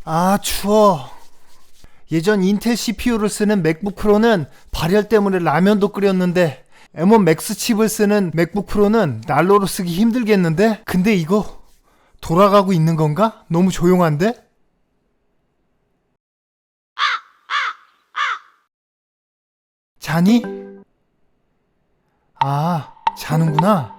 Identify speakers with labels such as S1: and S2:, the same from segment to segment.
S1: 아, 추워. 예전 인텔 CPU를 쓰는 맥북 프로는 발열 때문에 라면도 끓였는데 M1 맥스 칩을 쓰는 맥북 프로는 난로로 쓰기 힘들겠는데? 근데 이거 돌아가고 있는 건가? 너무 조용한데? 자니? 아, 자는구나.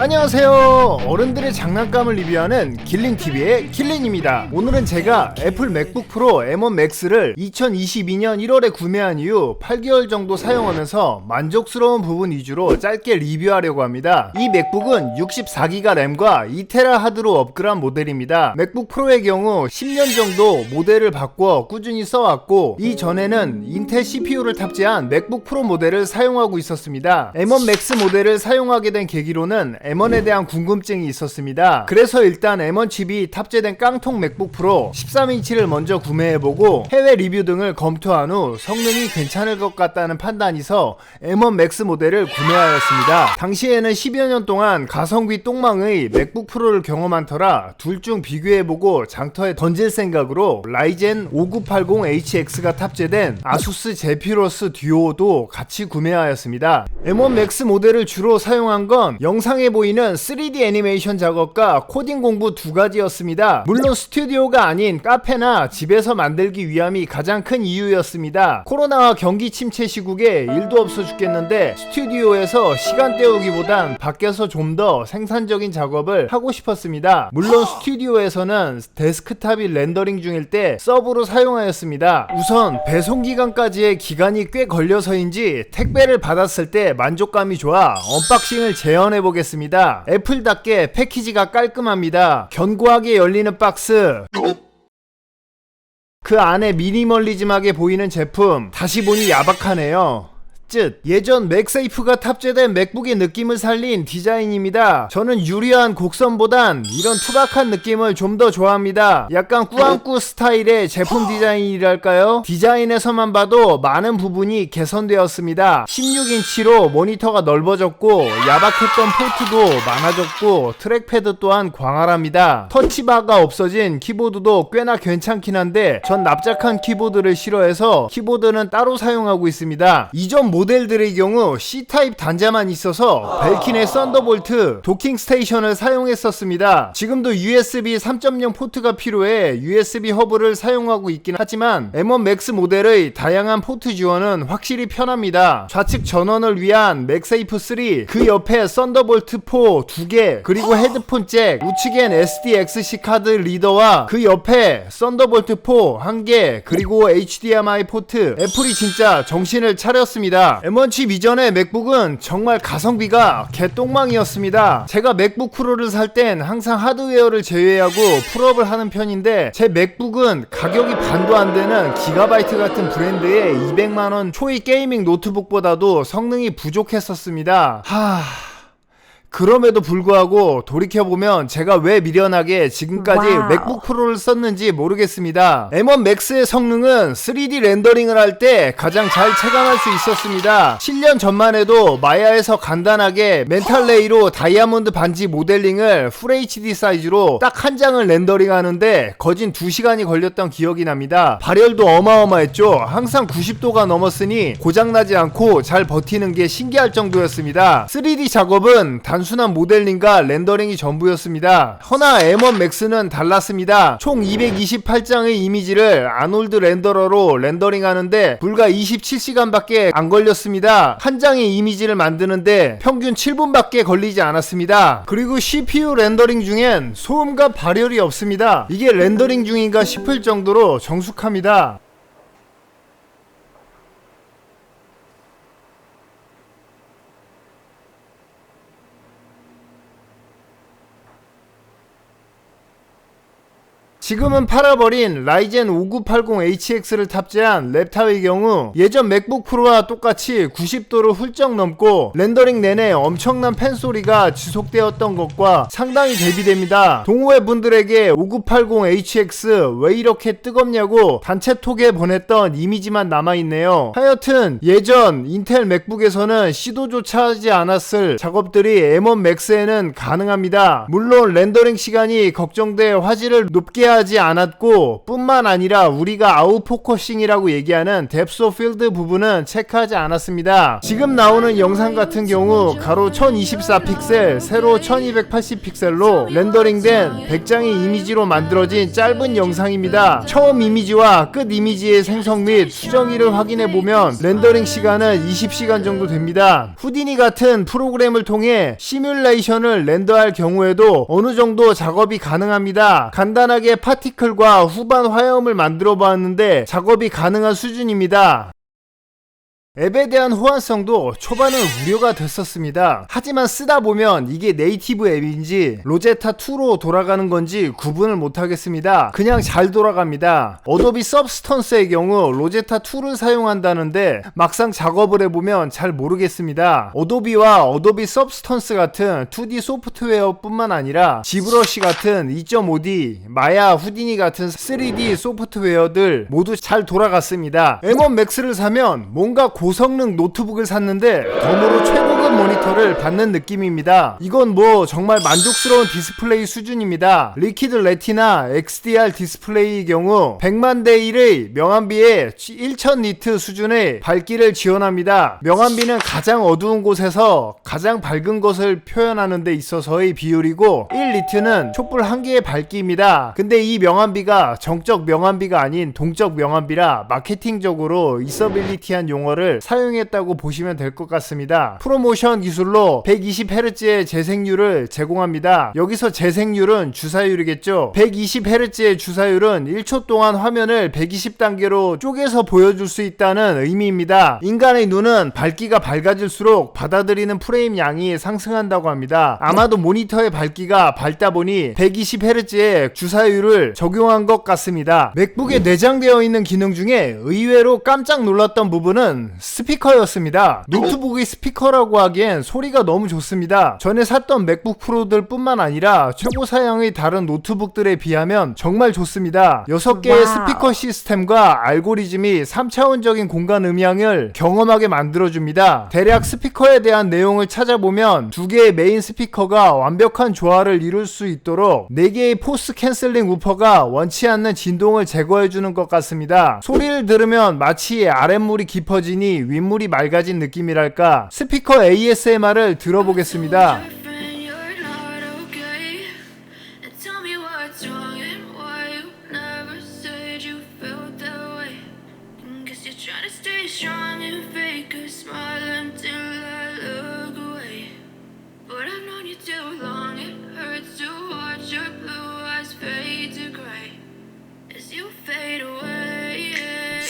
S1: 안녕하세요. 어른들의 장난감을 리뷰하는 길린TV의 길린입니다. 오늘은 제가 애플 맥북 프로 M1 맥스를 2022년 1월에 구매한 이후 8개월 정도 사용하면서 만족스러운 부분 위주로 짧게 리뷰하려고 합니다. 이 맥북은 64기가 램과 2테라 하드로 업그레이드한 모델입니다. 맥북 프로의 경우 10년 정도 모델을 바꿔 꾸준히 써왔고, 이전에는 인텔 CPU를 탑재한 맥북 프로 모델을 사용하고 있었습니다. M1 맥스 모델을 사용하게 된 계기로는 M1에 대한 궁금증이 있었습니다. 그래서 일단 M1 칩이 탑재된 깡통 맥북 프로 13인치를 먼저 구매해보고 해외 리뷰 등을 검토한 후 성능이 괜찮을 것 같다는 판단이서 M1 맥스 모델을 구매하였습니다. 당시에는 10여 년 동안 가성비 똥망의 맥북 프로를 경험한 터라 둘 중 비교해보고 장터에 던질 생각으로 라이젠 5980HX가 탑재된 아수스 제피러스 듀오도 같이 구매하였습니다. M1 맥스 모델을 주로 사용한 건 영상에 보이는 3D 애니메이션 작업과 코딩 공부 두 가지였습니다. 물론 스튜디오가 아닌 카페나 집에서 만들기 위함이 가장 큰 이유였습니다. 코로나와 경기 침체 시국에 일도 없어 죽겠는데 스튜디오에서 시간 때우기보단 밖에서 좀 더 생산적인 작업을 하고 싶었습니다. 물론 스튜디오에서는 데스크탑이 렌더링 중일 때 서브로 사용하였습니다. 우선 배송기간까지의 기간이 꽤 걸려서인지 택배를 받았을 때 만족감이 좋아 언박싱을 재현해보겠습니다. 애플답게 패키지가 깔끔합니다. 견고하게 열리는 박스, 그 안에 미니멀리즘하게 보이는 제품, 다시 보니 야박하네요. 예전 맥세이프가 탑재된 맥북의 느낌을 살린 디자인입니다. 저는 유리한 곡선보단 이런 투박한 느낌을 좀 더 좋아합니다. 약간 꾸안꾸 스타일의 제품 디자인이랄까요? 디자인에서만 봐도 많은 부분이 개선되었습니다. 16인치로 모니터가 넓어졌고 야박했던 포트도 많아졌고 트랙패드 또한 광활합니다. 터치바가 없어진 키보드도 꽤나 괜찮긴 한데 전 납작한 키보드를 싫어해서 키보드는 따로 사용하고 있습니다. 이전 모델들의 경우 C타입 단자만 있어서 벨킨의 썬더볼트 도킹 스테이션을 사용했었습니다. 지금도 USB 3.0 포트가 필요해 USB 허브를 사용하고 있긴 하지만 M1 맥스 모델의 다양한 포트 지원은 확실히 편합니다. 좌측 전원을 위한 맥세이프 3, 그 옆에 썬더볼트 4 2개, 그리고 헤드폰 잭, 우측엔 SDXC 카드 리더와 그 옆에 썬더볼트 4 1개, 그리고 HDMI 포트. 애플이 진짜 정신을 차렸습니다. M1 칩 이전의 맥북은 정말 가성비가 개똥망이었습니다. 제가 맥북 프로를 살 땐 항상 하드웨어를 제외하고 풀업을 하는 편인데 제 맥북은 가격이 반도 안 되는 기가바이트 같은 브랜드의 200만원 초이 게이밍 노트북보다도 성능이 부족했었습니다. 그럼에도 불구하고 돌이켜보면 제가 왜 미련하게 지금까지 맥북 프로를 썼는지 모르겠습니다. M1 맥스의 성능은 3D 렌더링을 할 때 가장 잘 체감할 수 있었습니다. 7년 전만 해도 마야에서 간단하게 멘탈레이로 다이아몬드 반지 모델링을 FHD 사이즈로 딱 한 장을 렌더링 하는데 거진 2시간이 걸렸던 기억이 납니다. 발열도 어마어마했죠. 항상 90도가 넘었으니 고장나지 않고 잘 버티는 게 신기할 정도였습니다. 3D 작업은 단순한 모델링과 렌더링이 전부였습니다. 허나 M1 맥스는 달랐습니다. 총 228장의 이미지를 아놀드 렌더러로 렌더링하는데 불과 27시간밖에 안 걸렸습니다. 한 장의 이미지를 만드는데 평균 7분밖에 걸리지 않았습니다. 그리고 CPU 렌더링 중엔 소음과 발열이 없습니다. 이게 렌더링 중인가 싶을 정도로 정숙합니다. 지금은 팔아버린 라이젠 5980HX를 탑재한 랩탑의 경우 예전 맥북 프로와 똑같이 90도를 훌쩍 넘고 렌더링 내내 엄청난 팬소리가 지속되었던 것과 상당히 대비됩니다. 동호회 분들에게 5980HX 왜 이렇게 뜨겁냐고 단체톡에 보냈던 이미지만 남아있네요. 하여튼 예전 인텔 맥북에서는 시도조차 하지 않았을 작업들이 M1 맥스에는 가능합니다. 물론 렌더링 시간이 걱정돼 화질을 높게 하지 않았고 뿐만 아니라 우리가 아웃포커싱이라고 얘기하는 뎁스 오브 필드 부분은 체크하지 않았습니다. 지금 나오는 영상 같은 경우 가로 1024픽셀, 세로 1280픽셀로 렌더링된 100장의 이미지로 만들어진 짧은 영상입니다. 처음 이미지와 끝 이미지의 생성 및 수정일을 확인해보면 렌더링 시간은 20시간 정도 됩니다. 후디니 같은 프로그램을 통해 시뮬레이션을 렌더할 경우에도 어느 정도 작업이 가능합니다. 간단하게 파티클과 후반 화염을 만들어 보았는데 작업이 가능한 수준입니다. 앱에 대한 호환성도 초반은 우려가 됐었습니다. 하지만 쓰다 보면 이게 네이티브 앱인지 로제타2로 돌아가는 건지 구분을 못하겠습니다. 그냥 잘 돌아갑니다. 어도비 서브스턴스의 경우 로제타2를 사용한다는데 막상 작업을 해보면 잘 모르겠습니다. 어도비와 어도비 서브스턴스 같은 2D 소프트웨어 뿐만 아니라 지브러시 같은 2.5D, 마야, 후디니 같은 3D 소프트웨어들 모두 잘 돌아갔습니다. M1 맥스를 사면 뭔가 고성능 노트북을 샀는데 덤으로 최고급 모니터를 받는 느낌입니다. 이건 뭐 정말 만족스러운 디스플레이 수준입니다. 리퀴드 레티나 XDR 디스플레이의 경우 100만 대 1의 명암비에 1000니트 수준의 밝기를 지원합니다. 명암비는 가장 어두운 곳에서 가장 밝은 것을 표현하는 데 있어서의 비율이고 1니트는 촛불 1개의 밝기입니다. 근데 이 명암비가 정적 명암비가 아닌 동적 명암비라 마케팅적으로 이서빌리티한 용어를 사용했다고 보시면 될 것 같습니다. 프로모션 기술로 120Hz의 재생률을 제공합니다. 여기서 재생률은 주사율이겠죠. 120Hz의 주사율은 1초 동안 화면을 120단계로 쪼개서 보여줄 수 있다는 의미입니다. 인간의 눈은 밝기가 밝아질수록 받아들이는 프레임 양이 상승한다고 합니다. 아마도 모니터의 밝기가 밝다 보니 120Hz의 주사율을 적용한 것 같습니다. 맥북에 내장되어 있는 기능 중에 의외로 깜짝 놀랐던 부분은 스피커였습니다. 노트북의 스피커라고 하기엔 소리가 너무 좋습니다. 전에 샀던 맥북 프로들 뿐만 아니라 최고 사양의 다른 노트북들에 비하면 정말 좋습니다. 6개의 스피커 시스템과 알고리즘이 3차원적인 공간 음향을 경험하게 만들어줍니다. 대략 스피커에 대한 내용을 찾아보면 2개의 메인 스피커가 완벽한 조화를 이룰 수 있도록 4개의 포스 캔슬링 우퍼가 원치 않는 진동을 제거해주는 것 같습니다. 소리를 들으면 마치 아랫물이 깊어지니 윗물이 맑아진 느낌이랄까. 스피커 ASMR을 들어보겠습니다.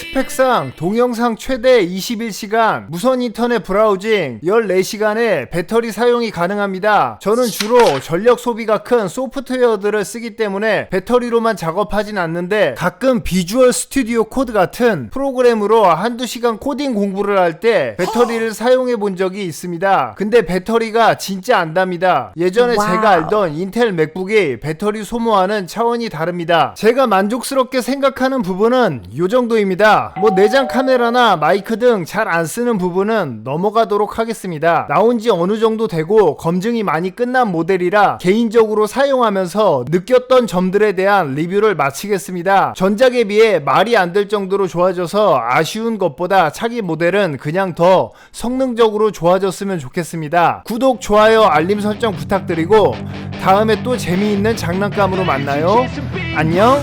S1: 스펙상 동영상 최대 21시간, 무선 인터넷 브라우징 14시간의 배터리 사용이 가능합니다. 저는 주로 전력 소비가 큰 소프트웨어들을 쓰기 때문에 배터리로만 작업하진 않는데 가끔 비주얼 스튜디오 코드 같은 프로그램으로 한두 시간 코딩 공부를 할 때 배터리를 사용해 본 적이 있습니다. 근데 배터리가 진짜 안 답니다. 예전에 제가 알던 인텔 맥북이 배터리 소모하는 차원이 다릅니다. 제가 만족스럽게 생각하는 부분은 이 정도입니다. 뭐 내장 카메라나 마이크 등 잘 안 쓰는 부분은 넘어가도록 하겠습니다. 나온지 어느 정도 되고 검증이 많이 끝난 모델이라 개인적으로 사용하면서 느꼈던 점들에 대한 리뷰를 마치겠습니다. 전작에 비해 말이 안 될 정도로 좋아져서 아쉬운 것보다 차기 모델은 그냥 더 성능적으로 좋아졌으면 좋겠습니다. 구독, 좋아요, 알림 설정 부탁드리고 다음에 또 재미있는 장난감으로 만나요. 안녕.